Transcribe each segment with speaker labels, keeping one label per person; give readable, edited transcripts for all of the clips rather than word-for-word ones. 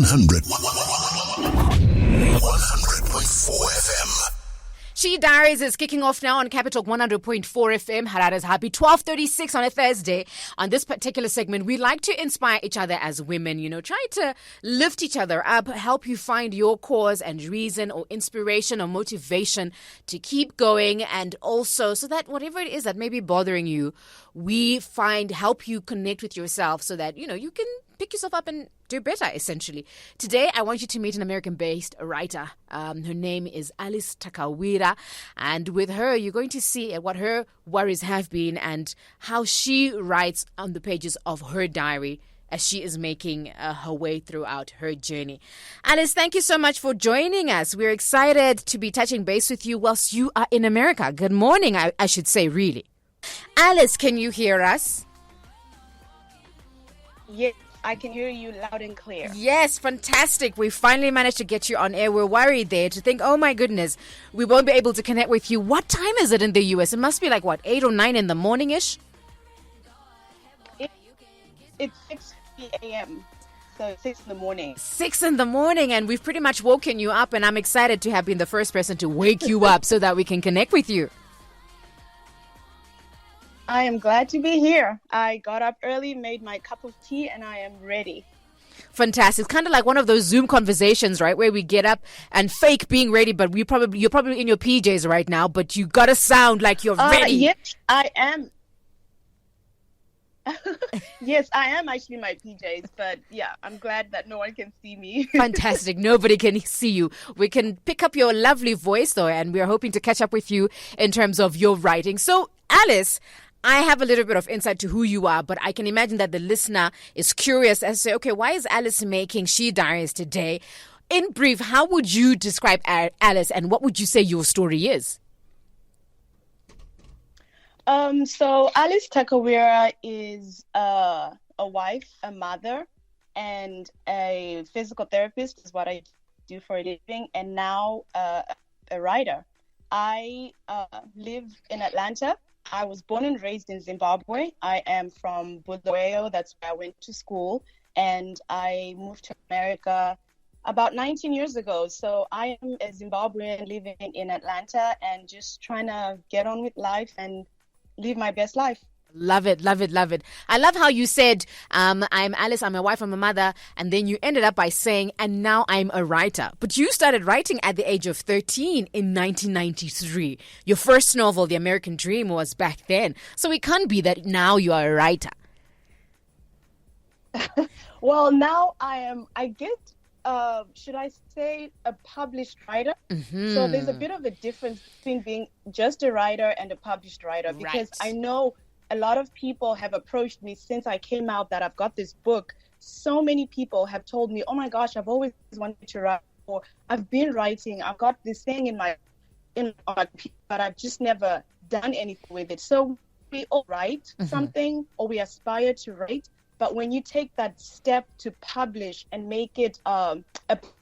Speaker 1: 100.4 FM.
Speaker 2: She Diaries is kicking off now on Capitalk 100.4 FM. Harada's happy 12:36 on a Thursday. On this particular segment, we like to inspire each other as women, try to lift each other up, help you find your cause and reason or inspiration or motivation to keep going, and also so that whatever it is that may be bothering you, we help you connect with yourself so that, you can pick yourself up and do better, essentially. Today, I want you to meet an American-based writer. Her name is Alice Takawira. And with her, you're going to see what her worries have been and how she writes on the pages of her diary as she is making her way throughout her journey. Alice, thank you so much for joining us. We're excited to be touching base with you whilst you are in America. Good morning, I should say, really. Alice, can you hear us?
Speaker 3: Yes. I can hear you loud and clear.
Speaker 2: Yes, fantastic. We finally managed to get you on air. We're worried there to think, oh my goodness, we won't be able to connect with you. What time is it in the US? It must be like, 8 or 9 in the morning-ish?
Speaker 3: It's 6 a.m., so 6 in the morning.
Speaker 2: 6 in the morning, and we've pretty much woken you up, and I'm excited to have been the first person to wake you up so that we can connect with you.
Speaker 3: I am glad to be here. I got up early, made my cup of tea, and I am ready.
Speaker 2: Fantastic. It's kind of like one of those Zoom conversations, right? Where we get up and fake being ready, but you're probably in your PJs right now, but you got to sound like you're ready.
Speaker 3: Yes, I am. Yes, I am actually in my PJs, but yeah, I'm glad that no one can see me.
Speaker 2: Fantastic. Nobody can see you. We can pick up your lovely voice, though, and we're hoping to catch up with you in terms of your writing. So, Alice, I have a little bit of insight to who you are, but I can imagine that the listener is curious as to say, okay, why is Alice making She Diaries today? In brief, how would you describe Alice and what would you say your story is?
Speaker 3: So Alice Takawira is a wife, a mother, and a physical therapist is what I do for a living, and now a writer. I live in Atlanta. I was born and raised in Zimbabwe. I am from Bulawayo. That's where I went to school. And I moved to America about 19 years ago. So I am a Zimbabwean living in Atlanta and just trying to get on with life and live my best life.
Speaker 2: Love it, love it, love it. I love how you said, I'm Alice, I'm a wife, I'm a mother, and then you ended up by saying, and now I'm a writer. But you started writing at the age of 13 in 1993. Your first novel, The American Dream, was back then. So it can't be that now you are a writer.
Speaker 3: Well, now I get, should I say, a published writer? Mm-hmm. So there's a bit of a difference between being just a writer and a published writer, because I know a lot of people have approached me since I came out that I've got this book. So many people have told me, oh my gosh, I've always wanted to write, or I've been writing, I've got this thing on my computer, but I've just never done anything with it. So we all write something, or we aspire to write, but when you take that step to publish and make it a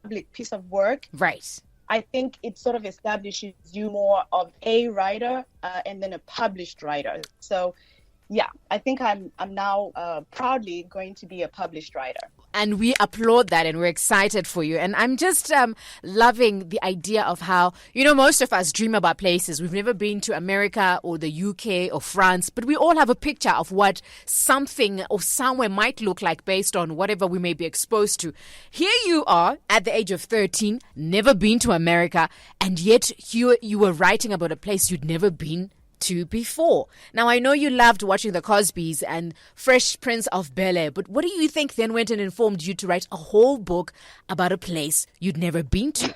Speaker 3: public piece of work,
Speaker 2: right,
Speaker 3: I think it sort of establishes you more of a writer and then a published writer. So yeah, I think I'm now proudly going to be a published writer.
Speaker 2: And we applaud that and we're excited for you. And I'm just loving the idea of how, most of us dream about places. We've never been to America or the UK or France, but we all have a picture of what something or somewhere might look like based on whatever we may be exposed to. Here you are at the age of 13, never been to America, and yet you were writing about a place you'd never been to before. Now, I know you loved watching The Cosbys and Fresh Prince of Bel-Air, but what do you think then went and informed you to write a whole book about a place you'd never been to?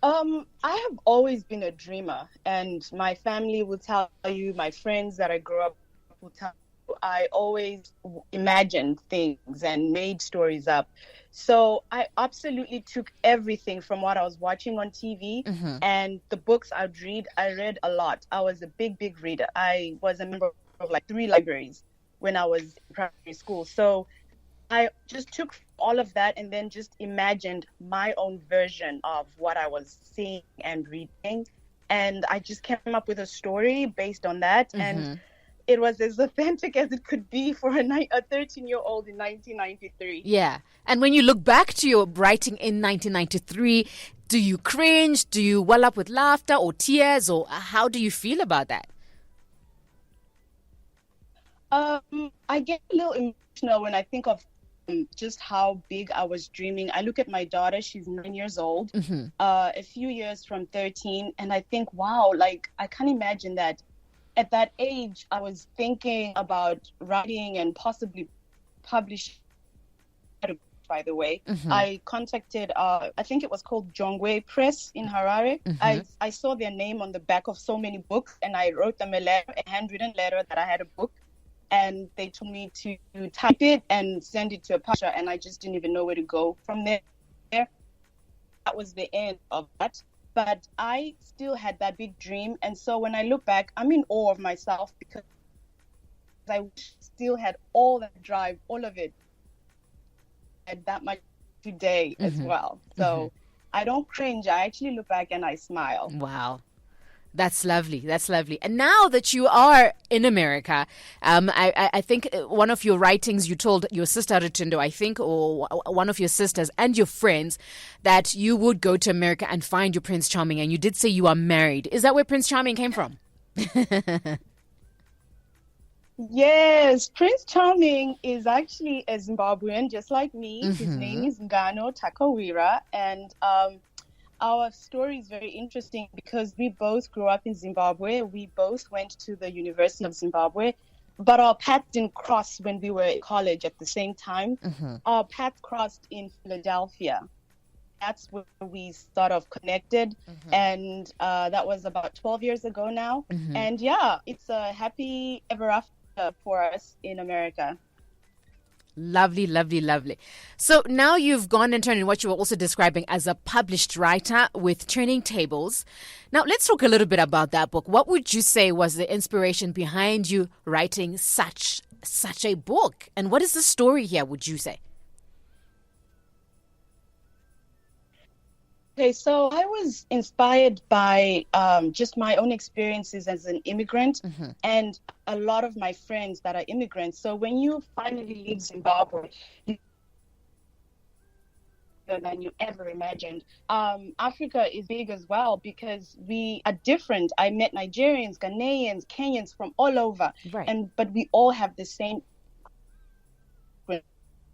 Speaker 3: I have always been a dreamer, and my family will tell you, my friends that I grew up will tell you, I always imagined things and made stories up. So I absolutely took everything from what I was watching on TV and the books I'd read. I read a lot. I was a big reader. I was a member of like 3 libraries when I was in primary school. So I just took all of that and then just imagined my own version of what I was seeing and reading. And I just came up with a story based on that. And it was as authentic as it could be for a 13-year-old in 1993.
Speaker 2: Yeah. And when you look back to your writing in 1993, do you cringe? Do you well up with laughter or tears? Or how do you feel about that?
Speaker 3: I get a little emotional when I think of just how big I was dreaming. I look at my daughter, she's 9 years old, a few years from 13, and I think, wow, like I can't imagine that at that age I was thinking about writing and possibly publishing. By the way, I contacted, I think it was called Jongwe Press in Harare. I saw their name on the back of so many books, and I wrote them a handwritten letter that I had a book. And they told me to type it and send it to a publisher, and I just didn't even know where to go from there. That was the end of that. But I still had that big dream, and so when I look back, I'm in awe of myself because I still had all that drive, all of it, and that much today as well. So I don't cringe. I actually look back and I smile.
Speaker 2: Wow. That's lovely. That's lovely. And now that you are in America, I think one of your writings you told your sister Ritundo, I think, or one of your sisters and your friends, that you would go to America and find your Prince Charming. And you did say you are married. Is that where Prince Charming came from?
Speaker 3: Yes, Prince Charming is actually a Zimbabwean, just like me. His name is Ngano Takawira. And our story is very interesting because we both grew up in Zimbabwe. We both went to the University of Zimbabwe, but our paths didn't cross when we were in college at the same time. Our paths crossed in Philadelphia. That's where we sort of connected. And that was about 12 years ago now. And yeah, it's a happy ever after for us in America.
Speaker 2: Lovely, lovely, lovely. So now you've gone and turned in what you were also describing as a published writer with Turning Tables. Now let's talk a little bit about that book. What would you say was the inspiration behind you writing such a book? And what is the story here, would you say?
Speaker 3: Okay, so I was inspired by just my own experiences as an immigrant and a lot of my friends that are immigrants. So when you finally leave Zimbabwe, than you ever imagined. Africa is big as well because we are different. I met Nigerians, Ghanaians, Kenyans from all over, but we all have the same. We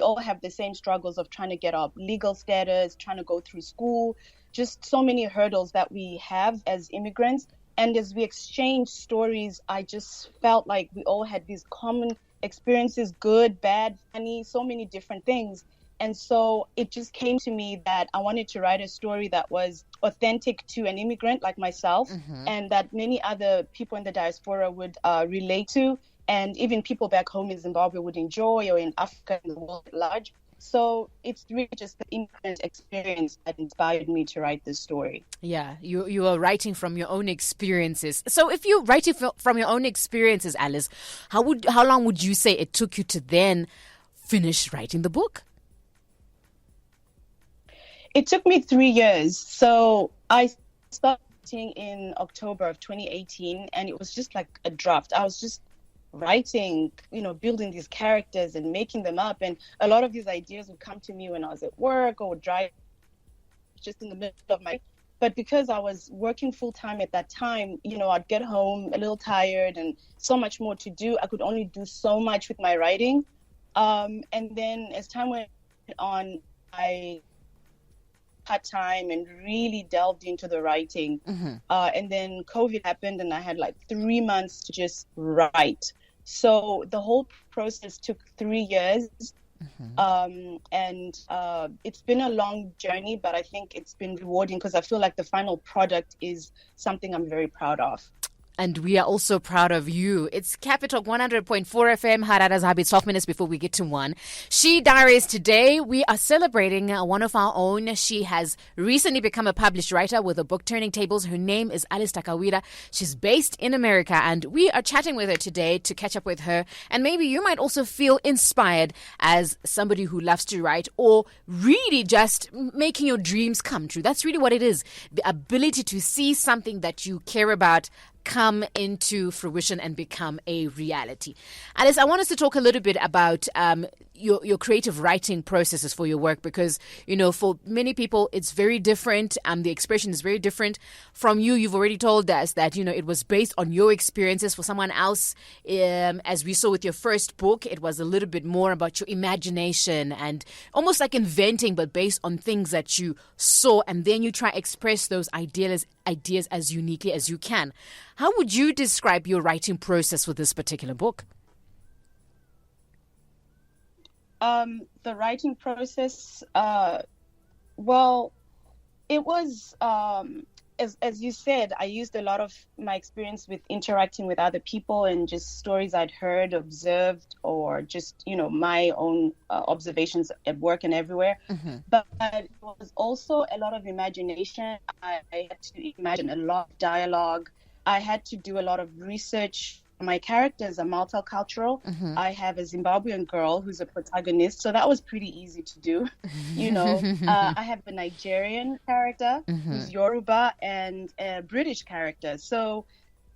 Speaker 3: all have the same struggles of trying to get our legal status, trying to go through school, just so many hurdles that we have as immigrants. And as we exchange stories, I just felt like we all had these common experiences, good, bad, funny, so many different things. And so it just came to me that I wanted to write a story that was authentic to an immigrant like myself and that many other people in the diaspora would relate to. And even people back home in Zimbabwe would enjoy, or in Africa and the world at large. So it's really just the immigrant experience that inspired me to write this story.
Speaker 2: Yeah, you are writing from your own experiences. So if you're writing from your own experiences, Alice, how long would you say it took you to then finish writing the book?
Speaker 3: It took me 3 years. So I started writing in October of 2018, and it was just like a draft. I was just writing, building these characters and making them up. And a lot of these ideas would come to me when I was at work or drive just in the middle of my... But because I was working full time at that time, I'd get home a little tired and so much more to do. I could only do so much with my writing. And then as time went on, I had time and really delved into the writing. And then COVID happened and I had like 3 months to just write. So the whole process took 3 years. And it's been a long journey, but I think it's been rewarding because I feel like the final product is something I'm very proud of.
Speaker 2: And we are also proud of you. It's Capitalk 100.4 FM. Harada's habits 12 minutes before we get to 1. She Diaries today. We are celebrating one of our own. She has recently become a published writer with a book, Turning Tables. Her name is Alice Takawira. She's based in America, and we are chatting with her today to catch up with her. And maybe you might also feel inspired as somebody who loves to write, or really just making your dreams come true. That's really what it is. The ability to see something that you care about come into fruition and become a reality. Alice, I want us to talk a little bit about your creative writing processes for your work, because, for many people, it's very different. The expression is very different. From you, you've already told us that, it was based on your experiences. For someone else, as we saw with your first book, it was a little bit more about your imagination and almost like inventing, but based on things that you saw, and then you try to express those ideas as uniquely as you can. How would you describe your writing process for this particular book?
Speaker 3: The writing process, well, it was, as you said, I used a lot of my experience with interacting with other people and just stories I'd heard, observed, or just, my own observations at work and everywhere. Mm-hmm. But it was also a lot of imagination. I had to imagine a lot of dialogue. I had to do a lot of research. My characters are multicultural. Mm-hmm. I have a Zimbabwean girl who's a protagonist, so that was pretty easy to do. I have a Nigerian character who's Yoruba, and a British character. So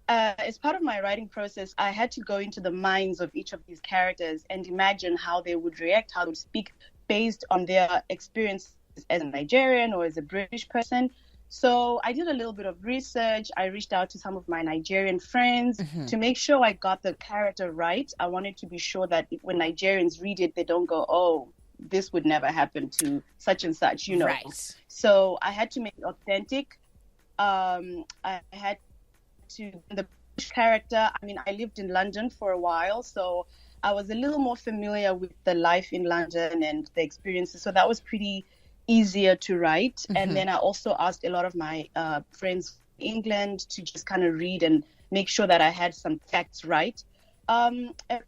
Speaker 3: as part of my writing process, I had to go into the minds of each of these characters and imagine how they would react, how they would speak based on their experience as a Nigerian or as a British person. So I did a little bit of research. I reached out to some of my Nigerian friends to make sure I got the character right. I wanted to be sure that when Nigerians read it, they don't go, oh, this would never happen to such and such,
Speaker 2: Right.
Speaker 3: So I had to make it authentic. I had to, the character, I lived in London for a while, so I was a little more familiar with the life in London and the experiences. So that was pretty easier to write. Mm-hmm. And then I also asked a lot of my friends in England to just kind of read and make sure that I had some facts right. A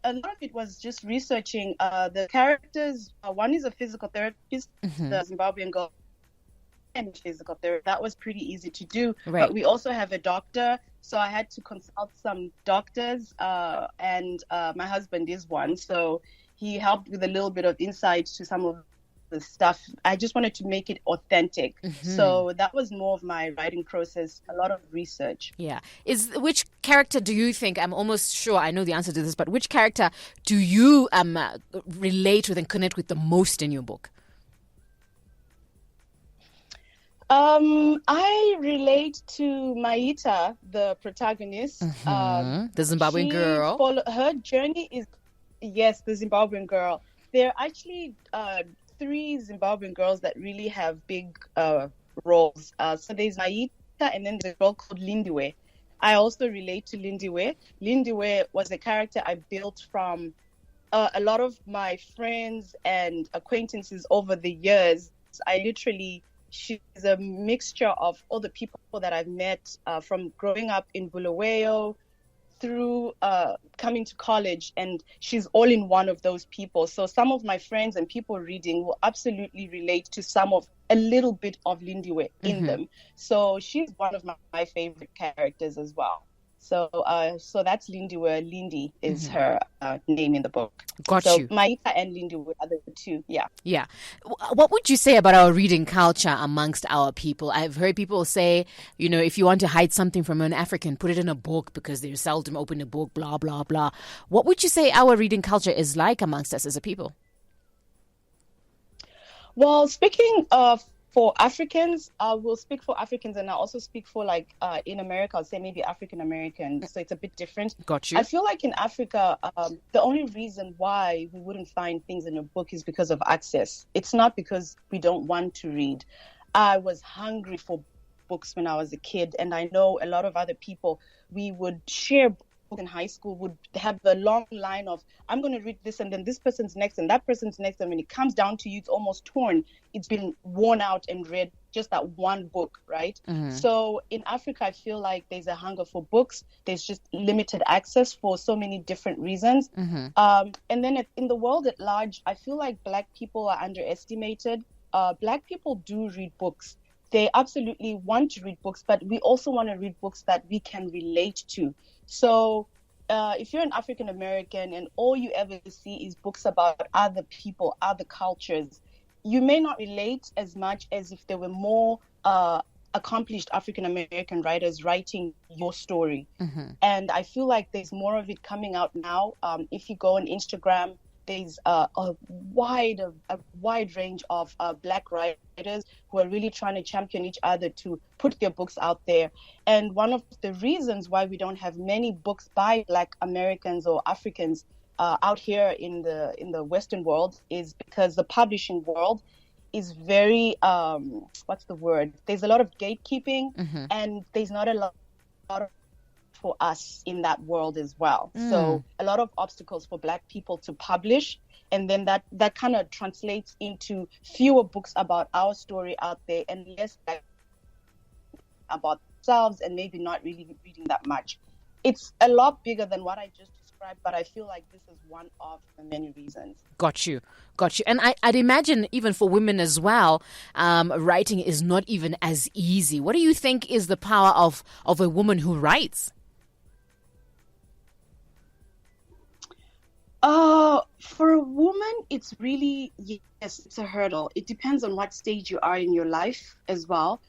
Speaker 3: lot of it was just researching the characters. One is a physical therapist, the Zimbabwean girl, and physical therapy. That was pretty easy to do. Right. But we also have a doctor, so I had to consult some doctors, and my husband is one, so he helped with a little bit of insight to some of the stuff. I just wanted to make it authentic. So that was more of my writing process, a lot of research.
Speaker 2: Yeah. Which character do you think, I'm almost sure I know the answer to this, but which character do you relate with and connect with the most in your book?
Speaker 3: I relate to Maita, the protagonist.
Speaker 2: The Zimbabwean girl.
Speaker 3: Her journey is, yes, the Zimbabwean girl. There are actually 3 Zimbabwean girls that really have big roles. So there's Maita, and then there's a girl called Lindiwe. I also relate to Lindiwe. Lindiwe was a character I built from a lot of my friends and acquaintances over the years. She's a mixture of all the people that I've met from growing up in Bulawayo through coming to college, and she's all in one of those people. So some of my friends and people reading will absolutely relate to a little bit of Lindiwe in them. So she's one of my favorite characters as well. So that's Lindiwe. Lindy is her name in the book.
Speaker 2: Got
Speaker 3: so
Speaker 2: you.
Speaker 3: Maita and Lindiwe are the 2. Yeah.
Speaker 2: Yeah. What would you say about our reading culture amongst our people? I've heard people say, if you want to hide something from an African, put it in a book because they seldom open a book, blah, blah, blah. What would you say our reading culture is like amongst us as a people?
Speaker 3: Well, speaking of for Africans, I will speak for Africans, and I also speak for in America, I'll say maybe African American. So it's a bit different.
Speaker 2: Got you.
Speaker 3: I feel like in Africa, the only reason why we wouldn't find things in a book is because of access. It's not because we don't want to read. I was hungry for books when I was a kid, and I know a lot of other people, we would share books in high school, would have a long line of, I'm going to read this, and then this person's next, and that person's next, and when it comes down to you, it's almost torn. It's been worn out and read just that one book, right? So in Africa, I feel like there's a hunger for books. There's just limited access for so many different reasons. And then in the world at large, I feel like Black people are underestimated. Black people do read books. They absolutely want to read books, but we also want to read books that we can relate to. So if you're an African American and all you ever see is books about other people, other cultures, you may not relate as much as if there were more accomplished African American writers writing your story. And I feel like there's more of it coming out now. If you go on Instagram, there's a wide range of Black writers who are really trying to champion each other to put their books out there. And one of the reasons why we don't have many books by Black Americans or Africans out here in the Western world is because the publishing world is very there's a lot of gatekeeping, and there's not a lot for us in that world as well. So a lot of obstacles for Black people to publish, and then that kind of translates into fewer books about our story out there and less about themselves, and maybe not really reading that much. It's a lot bigger than what I just described, but I feel like this is one of the many reasons.
Speaker 2: Got you. And I'd imagine even for women as well, writing is not even as easy. What do you think is the power of a woman who writes?
Speaker 3: For a woman, it's really, yes, it's a hurdle. It depends on what stage you are in your life as well.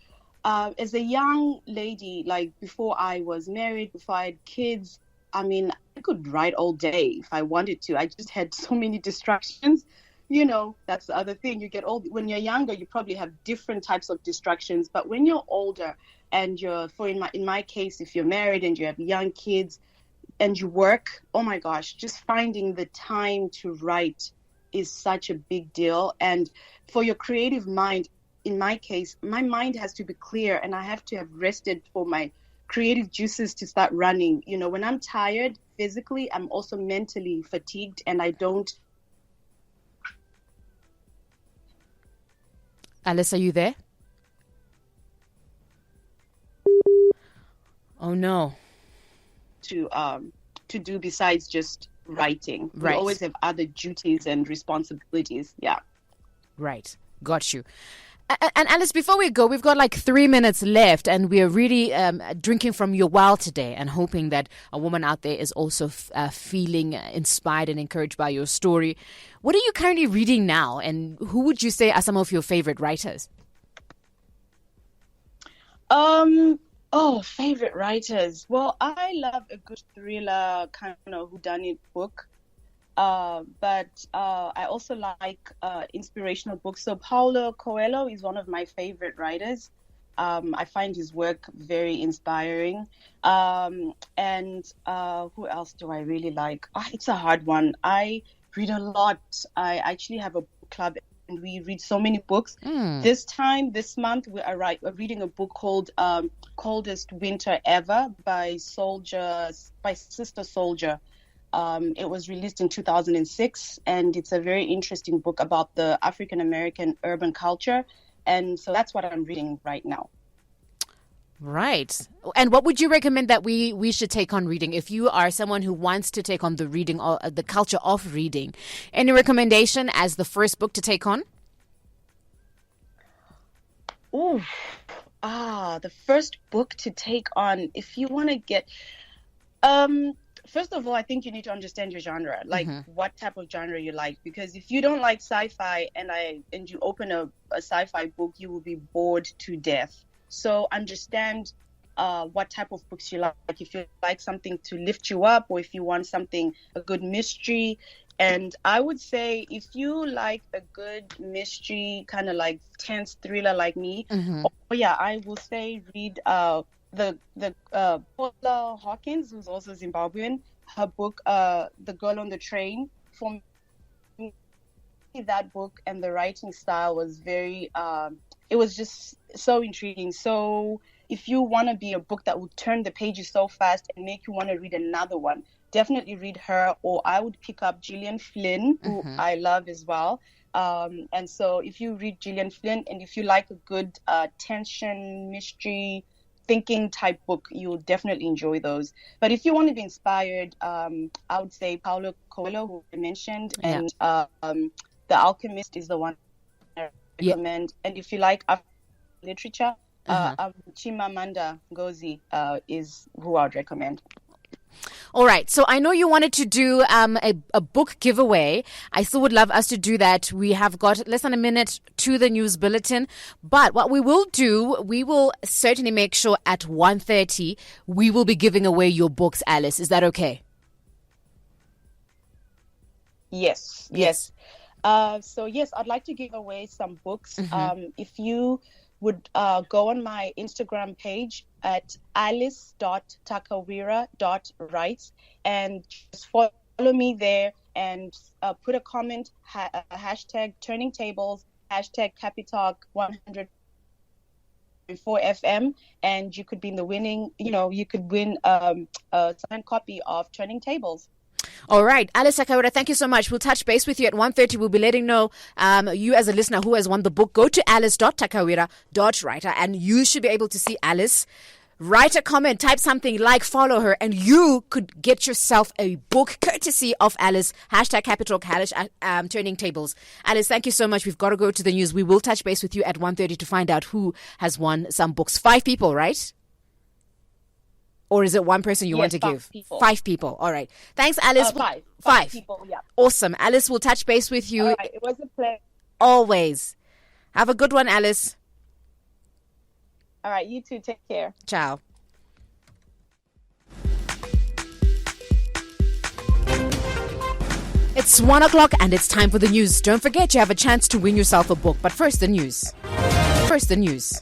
Speaker 3: As a young lady, like before I was married, before I had kids, I mean, I could write all day if I wanted to. I just had so many distractions. That's the other thing. You get old. When you're younger, you probably have different types of distractions. But when you're older and in my case, if you're married and you have young kids and you work, oh my gosh, just finding the time to write is such a big deal. And for your creative mind, in my case, my mind has to be clear, and I have to have rested for my creative juices to start running. When I'm tired physically, I'm also mentally fatigued, and I don't.
Speaker 2: Alice, are you there? Oh no.
Speaker 3: To do besides just writing.
Speaker 2: Right.
Speaker 3: We always have other duties and responsibilities. Yeah.
Speaker 2: Right. Got you. And Alice, before we go, we've got like 3 minutes left, and we're really drinking from your well today and hoping that a woman out there is also feeling inspired and encouraged by your story. What are you currently reading now, and who would you say are some of your favorite writers?
Speaker 3: Favorite writers. Well, I love a good thriller kind of whodunit book. But I also like inspirational books. So Paulo Coelho is one of my favorite writers. I find his work very inspiring. And who else do I really like? It's a hard one. I read a lot. I actually have a book club, and we read so many books. This month, we're reading a book called Coldest Winter Ever by Sister Souljah. It was released in 2006, and it's a very interesting book about the African American urban culture. And so that's what I'm reading right now.
Speaker 2: Right. And what would you recommend that we should take on reading if you are someone who wants to take on the reading or the culture of reading? Any recommendation as the first book to take on?
Speaker 3: The first book to take on, if you want to get... First of all, I think you need to understand your genre, like what type of genre you like. Because if you don't like sci-fi and you open a sci-fi book, you will be bored to death. So understand what type of books you like. If you like something to lift you up, or if you want a good mystery. And I would say if you like a good mystery, kind of like tense thriller like me, I will say read Paula Hawkins, who's also Zimbabwean, her book, The Girl on the Train. For me, that book and the writing style was very, it was just so intriguing. So if you want to be a book that would turn the pages so fast and make you want to read another one, definitely read her. Or I would pick up Gillian Flynn, who I love as well. And so if you read Gillian Flynn, and if you like a good tension, mystery, thinking type book, you'll definitely enjoy those. But if you want to be inspired, I would say Paulo Coelho, who I mentioned, and The Alchemist is the one I recommend. And if you like literature, Chimamanda Ngozi is who I'd recommend.
Speaker 2: All right. So I know you wanted to do a book giveaway. I still would love us to do that. We have got less than a minute to the news bulletin. But what we will do, we will certainly make sure at 1:30 we will be giving away your books, Alice. Is that okay?
Speaker 3: Yes. So yes, I'd like to give away some books. If you would go on my Instagram page at alice.takawira.writes and just follow me there and put a comment, hashtag turning tables, hashtag Capitalk 100.4FM, and you could be in the winning, you could win a signed copy of Turning Tables.
Speaker 2: All right. Alice Takawira, thank you so much. We'll touch base with you at 1:30. We'll be letting know you as a listener who has won the book. Go to alice.takawira.writer and you should be able to see Alice. Write a comment, type something, follow her, and you could get yourself a book courtesy of Alice. Hashtag Capitalk, Turning Tables. Alice, thank you so much. We've got to go to the news. We will touch base with you at 1:30 to find out who has won some books. 5 people, right? Or is it one person you want to give?
Speaker 3: People.
Speaker 2: 5 people. All right. Thanks, Alice.
Speaker 3: 5 people, yeah.
Speaker 2: Awesome. Alice, we'll touch base with you.
Speaker 3: All right. It was a pleasure.
Speaker 2: Always. Have a good one, Alice.
Speaker 3: All right. You too. Take care.
Speaker 2: Ciao. It's 1 o'clock and it's time for the news. Don't forget you have a chance to win yourself a book. But first, the news. First, the news.